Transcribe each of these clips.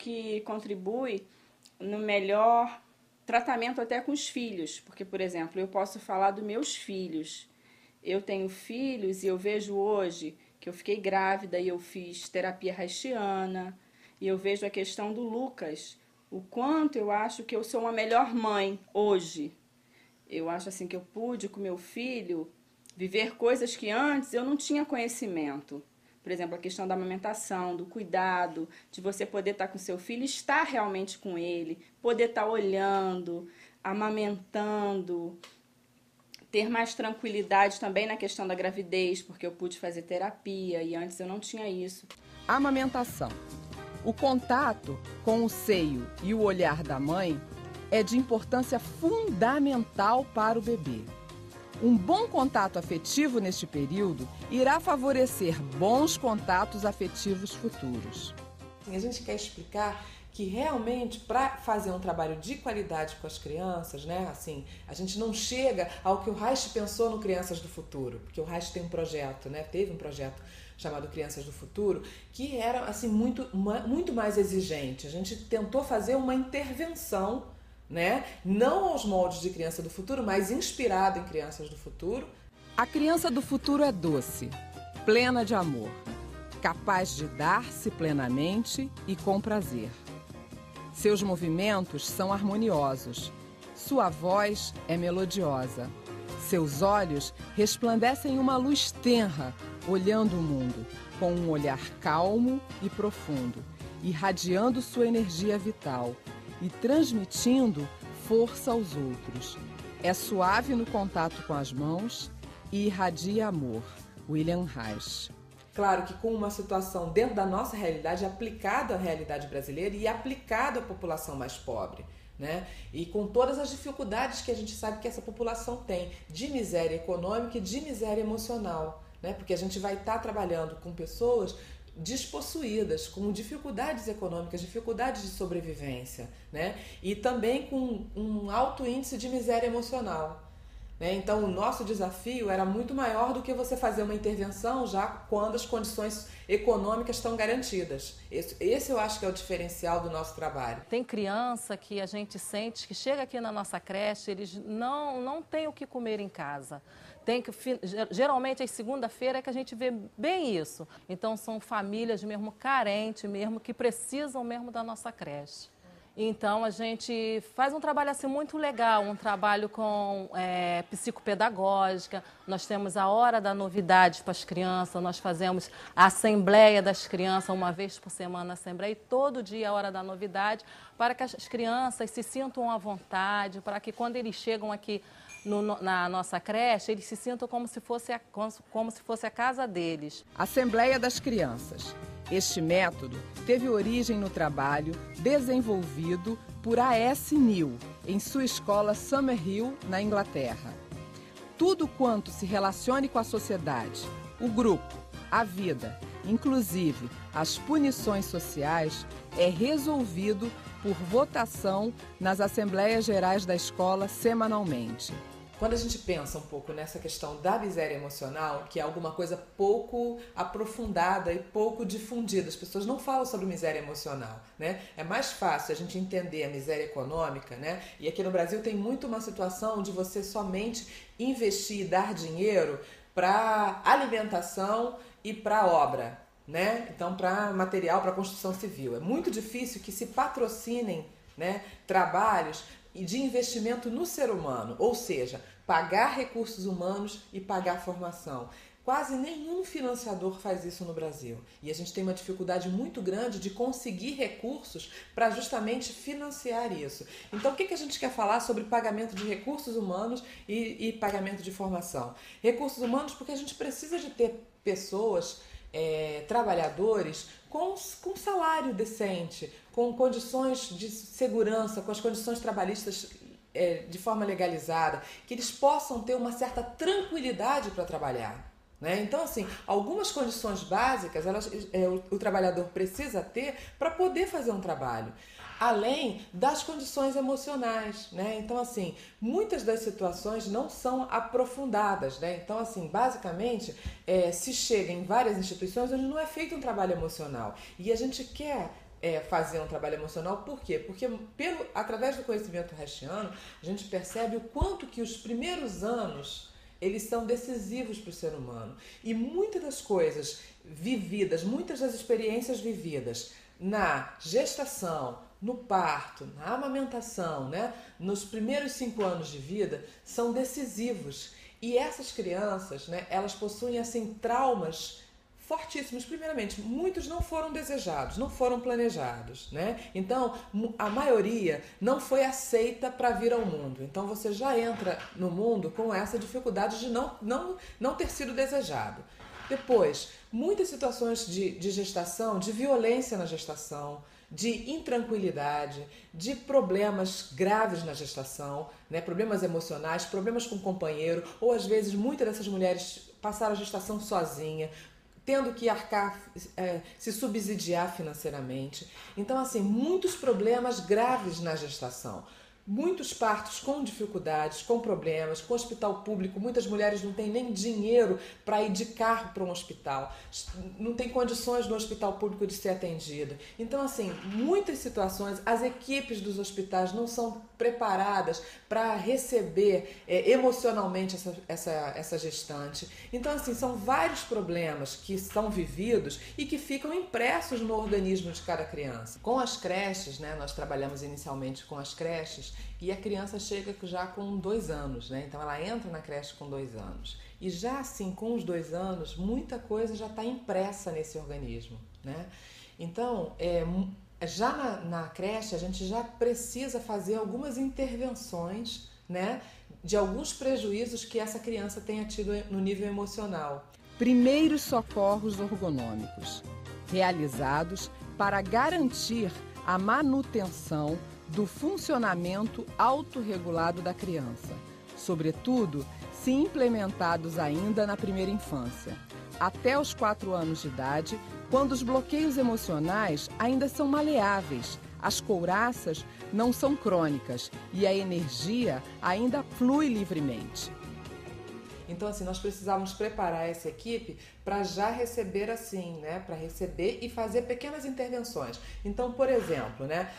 que contribui no melhor tratamento até com os filhos, porque, por exemplo, eu posso falar dos meus filhos. Eu tenho filhos e eu vejo hoje que eu fiquei grávida e eu fiz terapia haitiana, e eu vejo a questão do Lucas, o quanto eu acho que eu sou uma melhor mãe hoje. Eu acho assim que eu pude com meu filho viver coisas que antes eu não tinha conhecimento. Por exemplo, a questão da amamentação, do cuidado, de você poder estar com seu filho, estar realmente com ele, poder estar olhando, amamentando, ter mais tranquilidade também na questão da gravidez, porque eu pude fazer terapia e antes eu não tinha isso. Amamentação. O contato com o seio e o olhar da mãe é de importância fundamental para o bebê. Um bom contato afetivo neste período irá favorecer bons contatos afetivos futuros. A gente quer explicar que realmente para fazer um trabalho de qualidade com as crianças, né, assim, a gente não chega ao que o Reich pensou no Crianças do Futuro, porque o Reich tem um projeto, né, teve um projeto chamado Crianças do Futuro, que era assim muito mais exigente. A gente tentou fazer uma intervenção, né, não aos moldes de Criança do Futuro, mas inspirado em Crianças do Futuro. A criança do futuro é doce, plena de amor, capaz de dar-se plenamente e com prazer. Seus movimentos são harmoniosos, sua voz é melodiosa, seus olhos resplandecem uma luz tenra, olhando o mundo com um olhar calmo e profundo, irradiando sua energia vital e transmitindo força aos outros. É suave no contato com as mãos e irradia amor. William Reich. Claro que com uma situação dentro da nossa realidade, aplicada à realidade brasileira e aplicada à população mais pobre, né? E com todas as dificuldades que a gente sabe que essa população tem, de miséria econômica e de miséria emocional, né? Porque a gente vai estar trabalhando com pessoas despossuídas, com dificuldades econômicas, dificuldades de sobrevivência, né? E também com um alto índice de miséria emocional. Então o nosso desafio era muito maior do que você fazer uma intervenção já quando as condições econômicas estão garantidas. Esse eu acho que é o diferencial do nosso trabalho. Tem criança que a gente sente que chega aqui na nossa creche, eles não têm o que comer em casa. Geralmente, às segunda-feira é que a gente vê bem isso. Então, são famílias mesmo carentes, mesmo, que precisam mesmo da nossa creche. Então, a gente faz um trabalho assim muito legal, um trabalho com psicopedagógica. Nós temos a Hora da Novidade para as crianças, nós fazemos a Assembleia das Crianças, uma vez por semana a Assembleia, e todo dia a Hora da Novidade, para que as crianças se sintam à vontade, para que quando eles chegam aqui na nossa creche, eles se sintam como se fosse a casa deles. Assembleia das Crianças. Este método teve origem no trabalho desenvolvido por A.S. Neal, em sua escola Summerhill, na Inglaterra. Tudo quanto se relacione com a sociedade, o grupo, a vida, inclusive as punições sociais, é resolvido por votação nas Assembleias Gerais da escola semanalmente. Quando a gente pensa um pouco nessa questão da miséria emocional, que é alguma coisa pouco aprofundada e pouco difundida, as pessoas não falam sobre miséria emocional, né? É mais fácil a gente entender a miséria econômica, né? E aqui no Brasil tem muito uma situação de você somente investir e dar dinheiro para alimentação e para obra, né? Então, para material, para construção civil. É muito difícil que se patrocinem, né, trabalhos de investimento no ser humano, ou seja, pagar recursos humanos e pagar formação. Quase nenhum financiador faz isso no Brasil. E a gente tem uma dificuldade muito grande de conseguir recursos para justamente financiar isso. Então, o que a gente quer falar sobre pagamento de recursos humanos e pagamento de formação? Recursos humanos porque a gente precisa de ter pessoas, trabalhadores com salário decente, com condições de segurança, com as condições trabalhistas de forma legalizada, que eles possam ter uma certa tranquilidade para trabalhar, né? Então, assim, algumas condições básicas o trabalhador precisa ter para poder fazer um trabalho, além das condições emocionais, né? Então, assim, muitas das situações não são aprofundadas, né? Então, assim, basicamente, se chega em várias instituições onde não é feito um trabalho emocional. E a gente quer fazer um trabalho emocional. Por quê? Porque através do conhecimento reichiano, a gente percebe o quanto que os primeiros anos eles são decisivos para o ser humano. E muitas das coisas vividas, muitas das experiências vividas na gestação, no parto, na amamentação, né, nos primeiros 5 anos de vida, são decisivos. E essas crianças, né, elas possuem assim traumas fortíssimos. Primeiramente, muitos não foram desejados, não foram planejados, né? Então, a maioria não foi aceita para vir ao mundo. Então, você já entra no mundo com essa dificuldade de não ter sido desejado. Depois, muitas situações de gestação, de violência na gestação, de intranquilidade, de problemas graves na gestação, né? Problemas emocionais, problemas com o companheiro, ou às vezes muitas dessas mulheres passaram a gestação sozinha, tendo que arcar, se subsidiar financeiramente. Então, assim, muitos problemas graves na gestação. Muitos partos com dificuldades, com problemas, com hospital público. Muitas mulheres não têm nem dinheiro para ir de carro para um hospital. Não tem condições no hospital público de ser atendida. Então, assim, muitas situações, as equipes dos hospitais não são preparadas para receber emocionalmente essa gestante. Então, assim, são vários problemas que são vividos e que ficam impressos no organismo de cada criança. Com as creches, né, nós trabalhamos inicialmente com as creches, e a criança chega já com 2 anos, né? Então ela entra na creche com 2 anos. E já assim, com os 2 anos, muita coisa já está impressa nesse organismo, né? Então, já na creche, a gente já precisa fazer algumas intervenções, né, de alguns prejuízos que essa criança tenha tido no nível emocional. Primeiros socorros ergonômicos, realizados para garantir a manutenção do funcionamento autorregulado da criança, sobretudo se implementados ainda na primeira infância, até os 4 anos de idade, quando os bloqueios emocionais ainda são maleáveis, as couraças não são crônicas e a energia ainda flui livremente. Então, assim, nós precisávamos preparar essa equipe para já receber assim, né? Para receber e fazer pequenas intervenções. Então, por exemplo, né?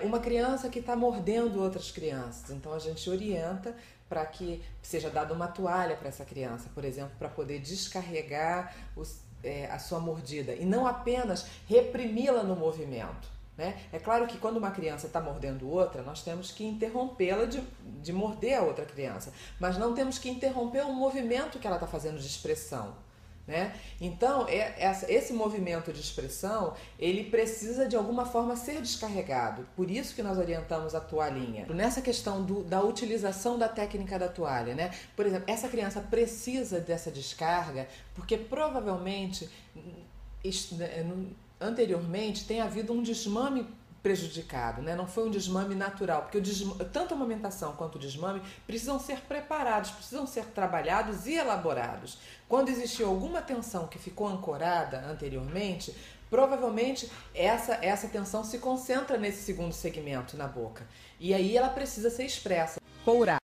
Uma criança que está mordendo outras crianças. Então, a gente orienta para que seja dada uma toalha para essa criança, por exemplo, para poder descarregar a sua mordida e não apenas reprimi-la no movimento. É claro que quando uma criança está mordendo outra, nós temos que interrompê-la de morder a outra criança, mas não temos que interromper o movimento que ela está fazendo de expressão, né? Então, esse movimento de expressão, ele precisa de alguma forma ser descarregado. Por isso que nós orientamos a toalhinha. Nessa questão da utilização da técnica da toalha, né? Por exemplo, essa criança precisa dessa descarga porque provavelmente anteriormente tem havido um desmame prejudicado, né? Não foi um desmame natural, porque tanto a amamentação quanto o desmame precisam ser preparados, precisam ser trabalhados e elaborados. Quando existiu alguma tensão que ficou ancorada anteriormente, provavelmente essa tensão se concentra nesse segundo segmento na boca, e aí ela precisa ser expressa. Couraça.